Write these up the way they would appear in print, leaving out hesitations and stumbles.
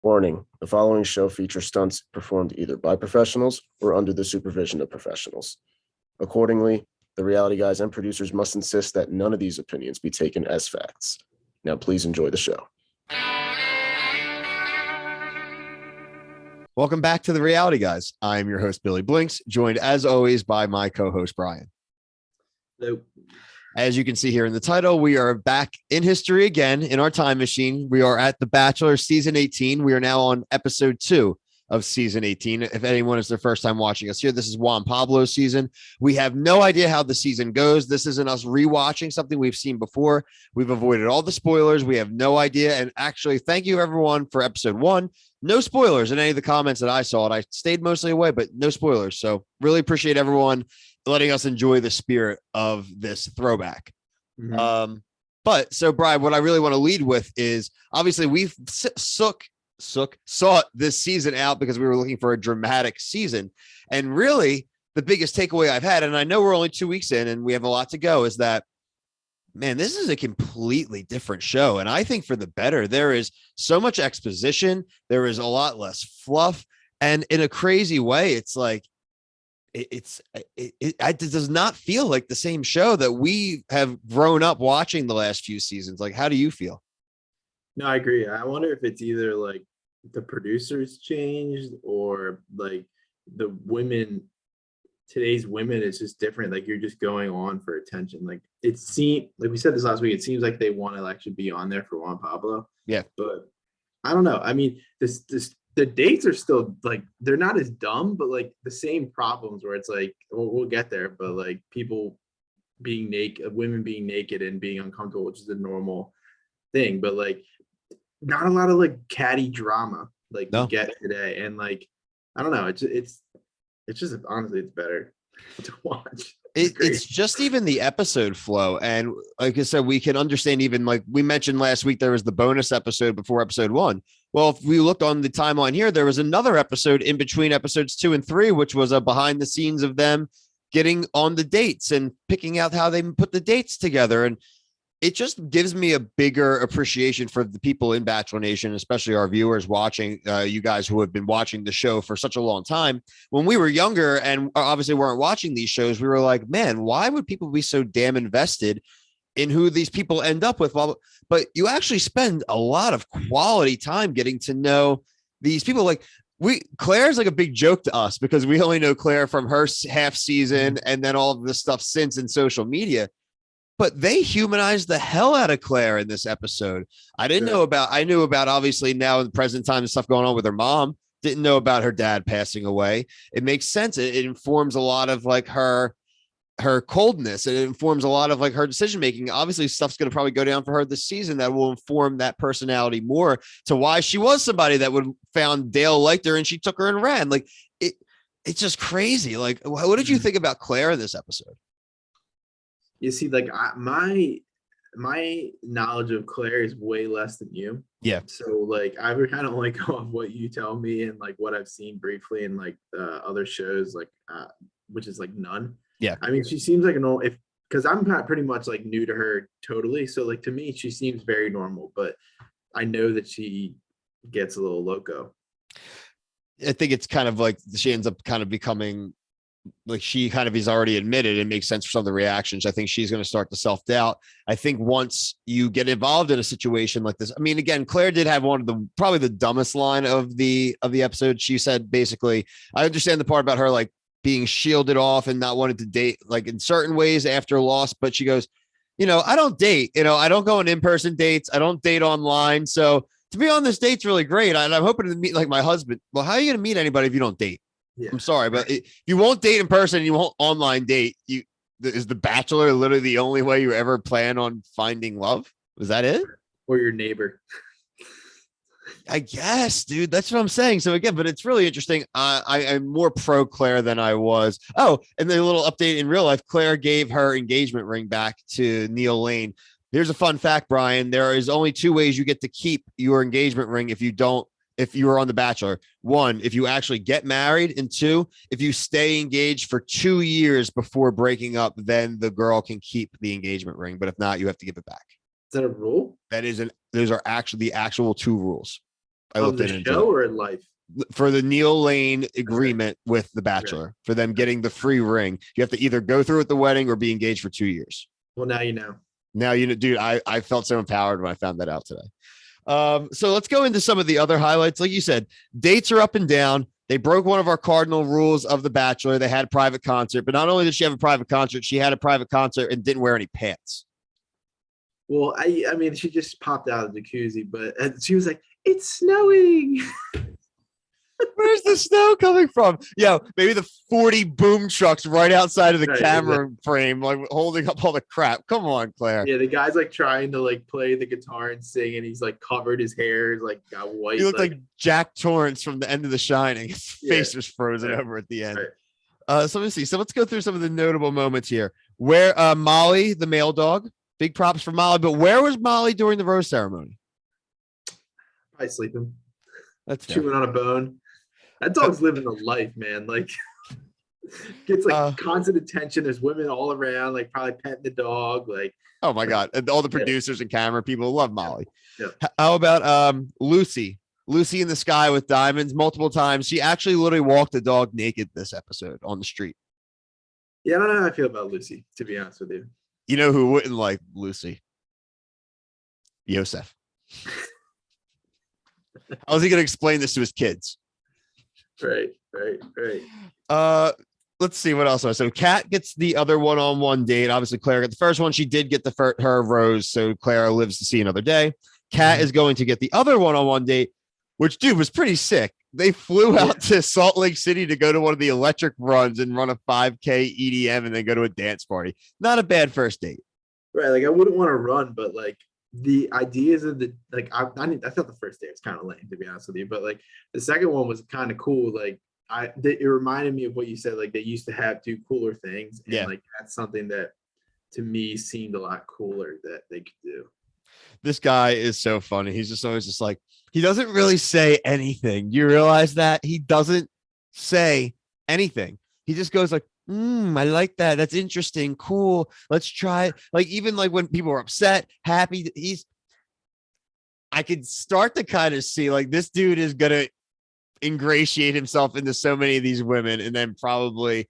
Warning, the following show features stunts performed either by professionals or under the supervision of professionals. Accordingly, the reality guys and producers must insist that none of these opinions be taken as facts. Now, please enjoy the show. Welcome back to the Reality Guys. I'm your host, Billy Blinks, joined as always by my co-host, Brian. Hello. As you can see here in the title, we are back in history again in our time machine. We are at The Bachelor season 18. We are now on episode 2 of season 18. If anyone is their first time watching us here, this is Juan Pablo's season. We have no idea how the season goes. This isn't us rewatching something we've seen before. We've avoided all the spoilers. We have no idea. And actually, thank you everyone for episode 1. No spoilers in any of the comments that I saw. And I stayed mostly away, but no spoilers. So really appreciate everyone letting us enjoy the spirit of this throwback. Mm-hmm. But so Brian, what I really want to lead with is obviously we've sought this season out because we were looking for a dramatic season. And really the biggest takeaway I've had, and I know we're only 2 weeks in and we have a lot to go, is that, man, this is a completely different show. And I think for the better. There is so much exposition. There is a lot less fluff. And in a crazy way, it's like, it does not feel like the same show that we have grown up watching the last few seasons. Like, how do you feel? No, I agree. I wonder if it's either like the producers changed or like the women, today's women is just different. Like you're just going on for attention. Like it seemed, like we said this last week, it seems like they want to actually be on there for Juan Pablo. Yeah. But I don't know. I mean, the dates are still like, they're not as dumb, but like the same problems where it's like, we'll get there, but like people being naked, women being naked and being uncomfortable, which is a normal thing, but like not a lot of like catty drama like we get today. And like, I don't know, it's just honestly, it's better to watch. It's just even the episode flow. And like I said, we can understand, even like we mentioned last week, there was the bonus episode before episode 1. Well, if we looked on the timeline here, there was another episode in between episodes 2 and 3, which was a behind the scenes of them getting on the dates and picking out how they put the dates together. And it just gives me a bigger appreciation for the people in Bachelor Nation, especially our viewers watching, you guys who have been watching the show for such a long time. When we were younger and obviously weren't watching these shows, we were like, man, why would people be so damn invested in who these people end up with? But you actually spend a lot of quality time getting to know these people. Like Claire's like a big joke to us because we only know Claire from her half season and then all of this stuff since in social media. But they humanized the hell out of Claire in this episode. I knew about obviously now in the present time, stuff going on with her mom. Didn't know about her dad passing away. It makes sense. It informs a lot of like her coldness. It informs a lot of like her decision making. Obviously, stuff's going to probably go down for her this season that will inform that personality more to why she was somebody that would found Dale liked her and she took her and ran. Like it's just crazy. Like, what did you think about Claire in this episode? You see, like my knowledge of Claire is way less than you. Yeah. So like I would kind of like go off what you tell me and like what I've seen briefly in like other shows, like which is like none. Yeah. I mean, she seems like because I'm pretty much like new to her totally. So like to me, she seems very normal, but I know that she gets a little loco. I think it's kind of like she ends up kind of becoming like she kind of is already admitted. It makes sense for some of the reactions. I think she's going to start to self-doubt. I think once you get involved in a situation like this, I mean, again, Claire did have one of probably the dumbest line of the episode. She said, basically, I understand the part about her like being shielded off and not wanting to date like in certain ways after a loss. But she goes, I don't date, I don't go on in-person dates. I don't date online. So to be on this date's really great. And I'm hoping to meet like my husband. Well, how are you going to meet anybody if you don't date? Yeah. I'm sorry, but if you won't date in person, you won't online date. Is The Bachelor literally the only way you ever plan on finding love? Was that it? Or your neighbor? I guess, dude. That's what I'm saying. So again, but it's really interesting. I'm more pro Claire than I was. Oh, and then a little update in real life. Claire gave her engagement ring back to Neil Lane. Here's a fun fact, Brian. There is only 2 ways you get to keep your engagement ring if you were on The Bachelor. 1, if you actually get married, and 2, if you stay engaged for 2 years before breaking up, then the girl can keep the engagement ring. But if not, you have to give it back. Is that a rule? Those are actually the actual 2 rules. I Of looked the into show it. or in life? For the Neil Lane agreement with The Bachelor, for them getting the free ring. You have to either go through with the wedding or be engaged for 2 years. Well, now you know. Now, you know, dude, I felt so empowered when I found that out today. So let's go into some of the other highlights. Like you said, dates are up and down. They broke one of our cardinal rules of The Bachelor. They had a private concert, but not only did she have a private concert, she had a private concert and didn't wear any pants. Well, I mean, she just popped out of the jacuzzi, but she was like, "It's snowing." Where's the snow coming from? Yeah, maybe the 40 boom trucks right outside of the Right, camera frame, like holding up all the crap. Come on, Claire. Yeah, the guy's like trying to like play the guitar and sing, and he's like covered his hair, is like got white. He looked like Jack Torrance from the end of The Shining. His face was frozen over at the end. Right. So let me see. So let's go through some of the notable moments here. Where Molly, the male dog, big props for Molly. But where was Molly during the rose ceremony? Probably sleeping, That's fair. chewing on a bone. That dog's living a life, man. Like gets like constant attention. There's women all around, like probably petting the dog. Like, oh my God. And all the producers and camera people love Molly. Yeah. How about Lucy? Lucy in the sky with diamonds multiple times. She actually literally walked the dog naked this episode on the street. Yeah, I don't know how I feel about Lucy, to be honest with you. You know who wouldn't like Lucy? Yosef. How's he going to explain this to his kids? Right. Let's see what else. So Kat gets the other one-on-one date. Obviously, Claire got the first one. She did get her rose, so Claire lives to see another day. Kat is going to get the other one-on-one date, which, dude, was pretty sick. They flew out to Salt Lake City to go to one of the electric runs and run a 5K EDM and then go to a dance party. Not a bad first date. Right. Like I wouldn't want to run, but like the ideas of the like I thought the first day was kind of lame, to be honest with you, but like the second one was kind of cool. Like it reminded me of what you said. Like they used to do cooler things, and like that's something that to me seemed a lot cooler that they could do. This guy is so funny. He's just always just like, he doesn't really say anything. You realize that he doesn't say anything. He just goes like, I like that. That's interesting. Cool. Let's try it. Like, even like when people are upset, happy, I could start to kind of see like this dude is going to ingratiate himself into so many of these women and then probably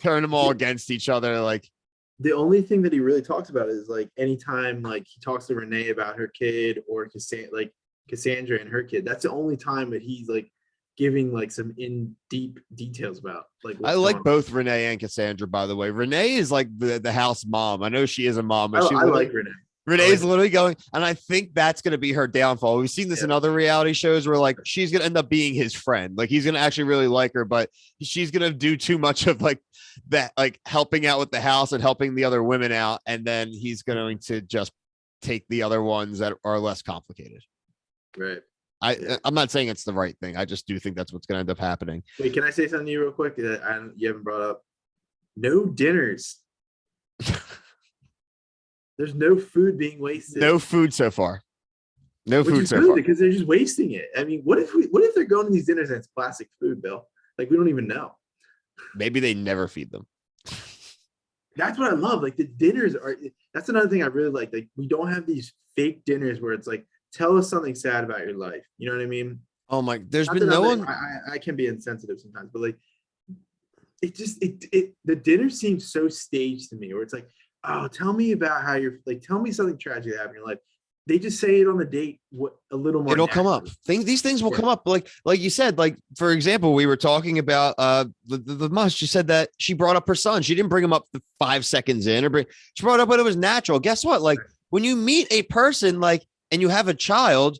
turn them all against each other. Like, the only thing that he really talks about is like anytime like he talks to Renee about her kid or Cassandra and her kid. That's the only time that he's like giving like some deep details about like I like both Renee and Cassandra, by the way. Renee is like the house mom. I know she is a mom, but I like Renee. Renee's literally going, and I think that's going to be her downfall. We've seen this in other reality shows where like she's going to end up being his friend. Like he's going to actually really like her, but she's going to do too much of like that, like helping out with the house and helping the other women out. And then he's going to just take the other ones that are less complicated. Right. I'm not saying it's the right thing. I just do think that's what's going to end up happening. Wait, can I say something to you real quick that you haven't brought up? No dinners. There's no food being wasted. No food so far. No food so far. Because they're just wasting it. I mean, what if they're going to these dinners and it's plastic food, Bill? Like we don't even know. Maybe they never feed them. That's what I love. Like the dinners that's another thing I really like. Like we don't have these fake dinners where it's like, tell us something sad about your life. You know what I mean? Oh my, there's been no one. I can be insensitive sometimes, but like the dinner seems so staged to me where it's like, oh, tell me about how you're like, tell me something tragic that happened in your life. They just say it on the date a little more. It'll come up. These things will come up. Like you said, like, for example, we were talking about the mom. She said that she brought up her son. She didn't bring him up 5 seconds in, she brought up when it was natural. Guess what? Like when you meet a person, like, and you have a child,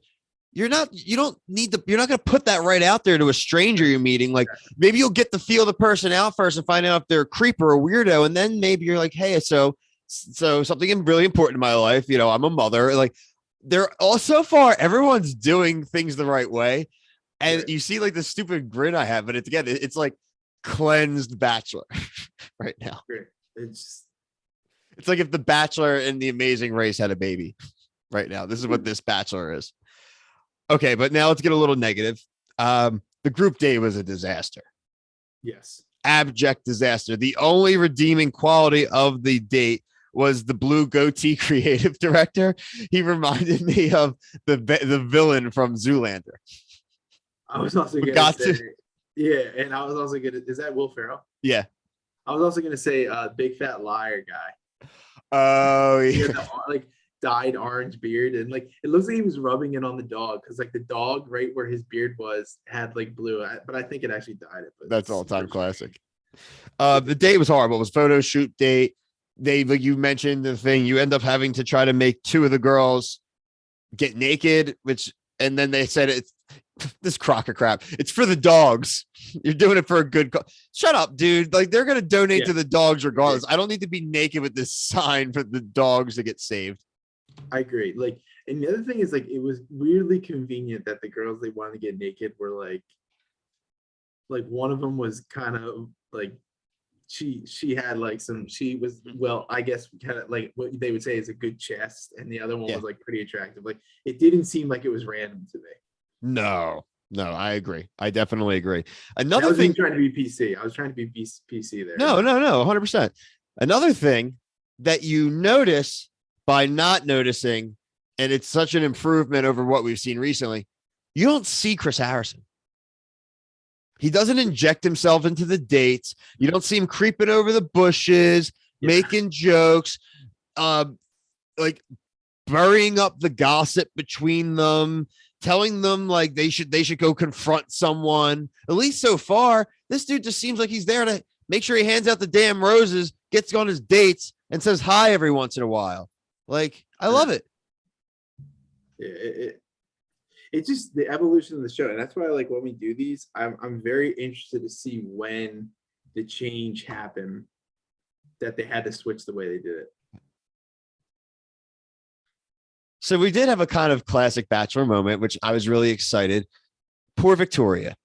you're not going to put that right out there to a stranger you're meeting. Like maybe you'll get to feel the person out first and find out if they're a creep or a weirdo. And then maybe you're like, hey, so something really important in my life, you know, I'm a mother. Like they're all, so far, everyone's doing things the right way. And you see like the stupid grin I have, but it's like cleansed Bachelor right now. It's like if the Bachelor and the Amazing Race had a baby right now. This is what this Bachelor is. Okay, but now let's get a little negative. The group date was a disaster. Yes. Abject disaster. The only redeeming quality of the date was the blue goatee creative director. He reminded me of the villain from Zoolander. I was also We gonna got say, to. yeah, and I was also gonna. Is that Will Ferrell? Yeah. I was also gonna say, big fat liar guy. Oh He yeah. had the like dyed orange beard, and like it looks like he was rubbing it on the dog because like the dog right where his beard was had like blue, but I think it actually dyed it. But That's it's all time super classic. strange. The date was horrible. It was photo shoot date. They, like you mentioned, the thing you end up having to try to make two of the girls get naked, and then they said it's this crock of crap. It's for the dogs. You're doing it for a good cause. Shut up, dude. Like they're gonna donate Yeah. to the dogs regardless. I don't need to be naked with this sign for the dogs to get saved. I agree. Like, and the other thing is like it was weirdly convenient that the girls they wanted to get naked were like one of them was kind of like she had like she was well I guess kind of like what they would say is a good chest, and the other one Yeah. was like pretty attractive. Like it didn't seem like it was random to me. No, I agree. I definitely agree. I Another was thing. trying to be PC. I was trying to be PC there. No, 100%. Another thing that you notice by not noticing, and it's such an improvement over what we've seen recently, you don't see Chris Harrison. He doesn't inject himself into the dates. You don't see him creeping over the bushes, making jokes, like burying up the gossip between them, telling them like they should go confront someone. At least so far, this dude just seems like he's there to make sure he hands out the damn roses, gets on his dates, and says hi every once in a while. Like, I love it. It's just the evolution of the show, and that's why like when we do these, I'm very interested to see when the change happened that they had to switch the way they did it. So we did have a kind of classic Bachelor moment, which I was really excited. Poor Victoria.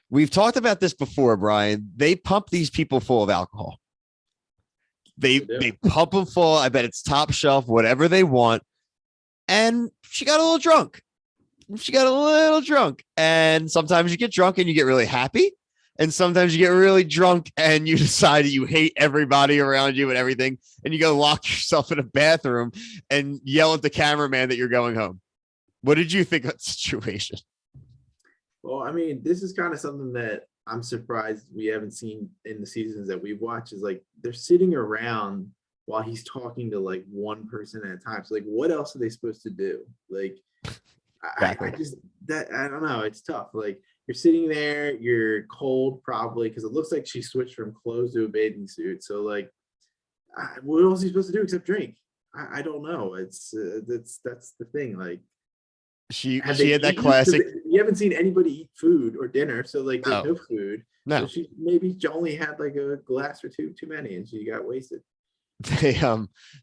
We've talked about this before, Brian. They pump these people full of alcohol. They pump them full. I bet it's top shelf, whatever they want. And she got a little drunk. And sometimes you get drunk and you get really happy. And sometimes you get really drunk and you decide you hate everybody around you and everything. And you go lock yourself in a bathroom and yell at the cameraman that you're going home. What did you think of that situation? Well, I mean, this is kind of something that I'm surprised we haven't seen in the seasons that we've watched, is like they're sitting around while he's talking to like one person at a time. So like, what else are they supposed to do? Like, Exactly. I don't know. It's tough. Like you're sitting there, you're cold probably because it looks like she switched from clothes to a bathing suit. So like, what else are you supposed to do except drink? I don't know. That's the thing. Like She had that eaten? classic. You haven't seen anybody eat food or dinner, so like there's no food. No. So she only had like a glass or two too many, and she got wasted.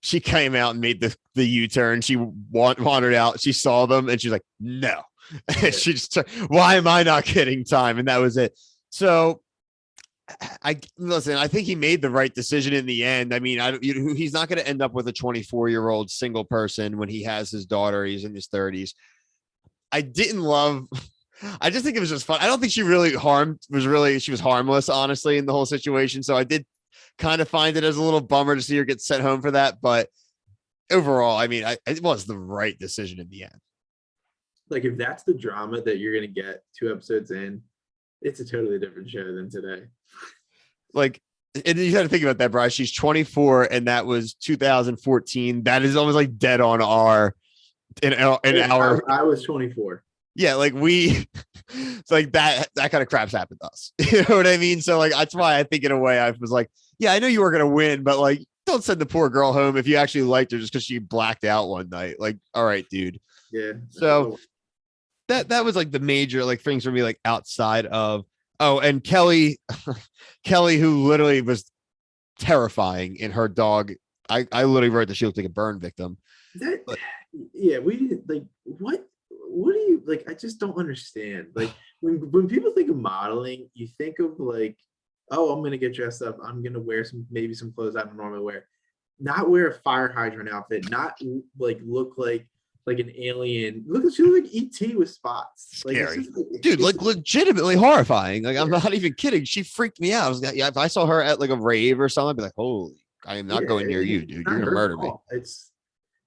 She came out and made the U-turn. She wandered out. She saw them and she's like, no. Yeah. She just, why am I not getting time? And that was it. So I think he made the right decision in the end. I mean, he's not going to end up with a 24-year-old single person when he has his daughter. He's in his 30s. I just think it was just fun. I don't think she really she was harmless, honestly, in the whole situation. So I did kind of find it as a little bummer to see her get sent home for that. But overall, I mean, it was the right decision in the end. Like if that's the drama that you're going to get 2 episodes in, it's a totally different show than today. Like, and you got to think about that, Bryce. She's 24 and that was 2014. That is almost like dead on our. I was 24. Yeah, like it's like that kind of crap's happened to us. You know what I mean? So like that's why I think in a way I was like, yeah, I know you were gonna win, but like don't send the poor girl home if you actually liked her just because she blacked out one night. Like, all right, dude. Yeah. So that was like the major like things for me, like outside of and Kelly, who literally was terrifying in her dog. I literally wrote that she looked like a burn victim. Yeah, we didn't like what do you like? I just don't understand. Like when people think of modeling, you think of like, oh, I'm gonna get dressed up, I'm gonna wear maybe some clothes I don't normally wear, not wear a fire hydrant outfit, not like look like an alien. She looked like ET with spots. Like, scary, dude. Like legitimately horrifying. Like I'm not even kidding. She freaked me out. I was like, yeah, if I saw her at like a rave or something, I'd be like, holy, I am not going near you, dude. You're gonna murder me.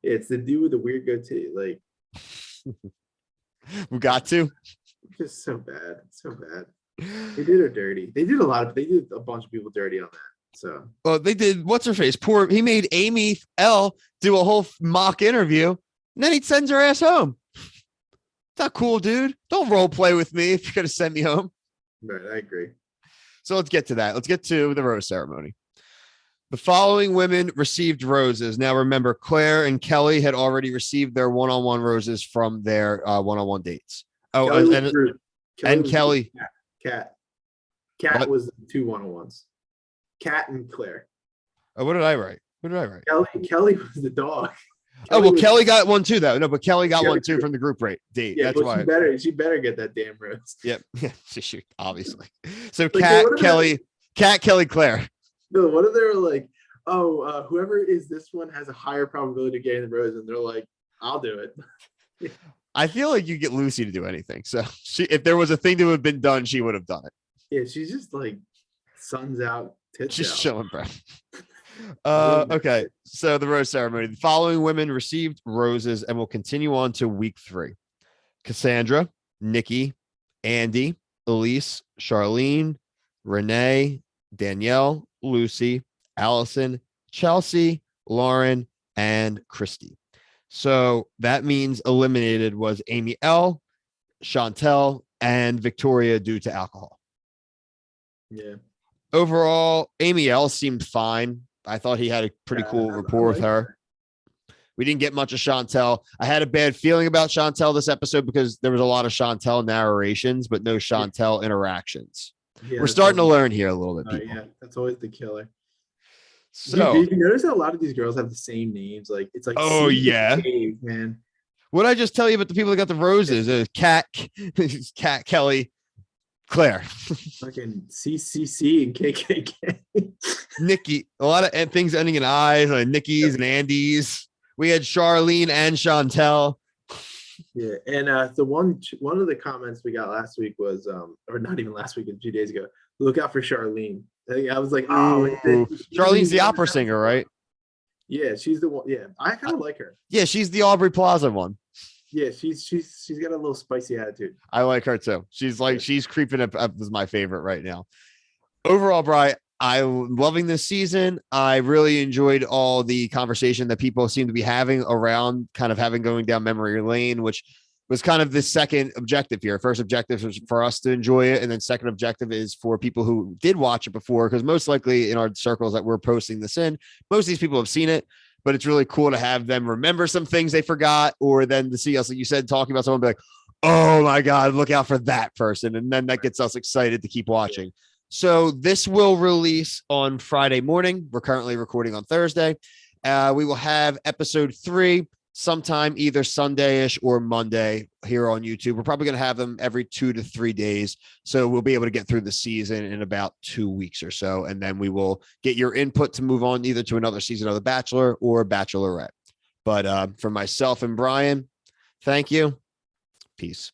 It's the dude with the weird goatee. Like we got to. Just so bad. So bad. They did her dirty. They did a bunch of people dirty on that. So Well, they did. What's her face? He made Amy L do a whole mock interview, and then he sends her ass home. Not cool, dude. Don't role play with me if you're gonna send me home. right, I agree. So let's get to that. Let's get to the rose ceremony. The following women received roses. Now remember, Claire and Kelly had already received their one-on-one roses from their one-on-one dates. Oh, Kelly. Cat What? was the 2 1-on-1s. Cat and Claire. Oh, what did I write? Kelly was the dog. Kelly got one too, though. No, but Kelly got one too from the group date. Yeah, That's but why. she better get that damn rose. Yep. Yeah, she obviously. So Like, Cat, Kelly, Claire. No, what if they were like, oh, whoever is this one has a higher probability of getting the rose, and they're like, I'll do it. I feel like you get Lucy to do anything. So if there was a thing to have been done, she would have done it. Yeah, she's just like sun's out, tits She's out. chilling, bro. Okay. So the rose ceremony. The following women received roses and will continue on to week 3. Cassandra, Nikki, Andy, Elise, Charlene, Renee, Danielle, Lucy, Allison, Chelsea, Lauren, and Christy. So that means eliminated was Amy L, Chantel, and Victoria due to alcohol. Yeah. Overall, Amy L seemed fine. I thought he had a pretty cool rapport with her. We didn't get much of Chantel. I had a bad feeling about Chantel this episode because there was a lot of Chantel narrations, but no Chantel interactions. Yeah, we're starting to learn here a little bit, people. Yeah, that's always the killer. So, did you notice that a lot of these girls have the same names? Like it's like, oh yeah, man. What did I just tell you about the people that got the roses? Cat, Kelly, Claire, fucking CCC and KKK, Nikki. A lot of things ending in I's, like Nikki's and Andy's. We had Charlene and Chantel. Yeah, and the one of the comments we got last week was, or not even last week, a few days ago. Look out for Charlene. I was like, oh, Charlene's the opera singer, right? Yeah, she's the one. Yeah, I kind of like her. Yeah, she's the Aubrey Plaza one. Yeah, she's got a little spicy attitude. I like her too. She's creeping up as my favorite right now. Overall, Bri, I'm loving this season. I really enjoyed all the conversation that people seem to be having around kind of having going down memory lane, which was kind of the second objective here. First objective was for us to enjoy it. And then second objective is for people who did watch it before, because most likely in our circles that we're posting this in, most of these people have seen it, but it's really cool to have them remember some things they forgot, or then to see us, like you said, talking about someone, be like, oh my God, look out for that person. And then that gets us excited to keep watching. So this will release on Friday morning. We're currently recording on Thursday. We will have episode 3 sometime either Sunday-ish or Monday here on YouTube. We're probably going to have them every 2 to 3 days. So we'll be able to get through the season in about 2 weeks or so. And then we will get your input to move on either to another season of The Bachelor or Bachelorette. But for myself and Brian, thank you. Peace.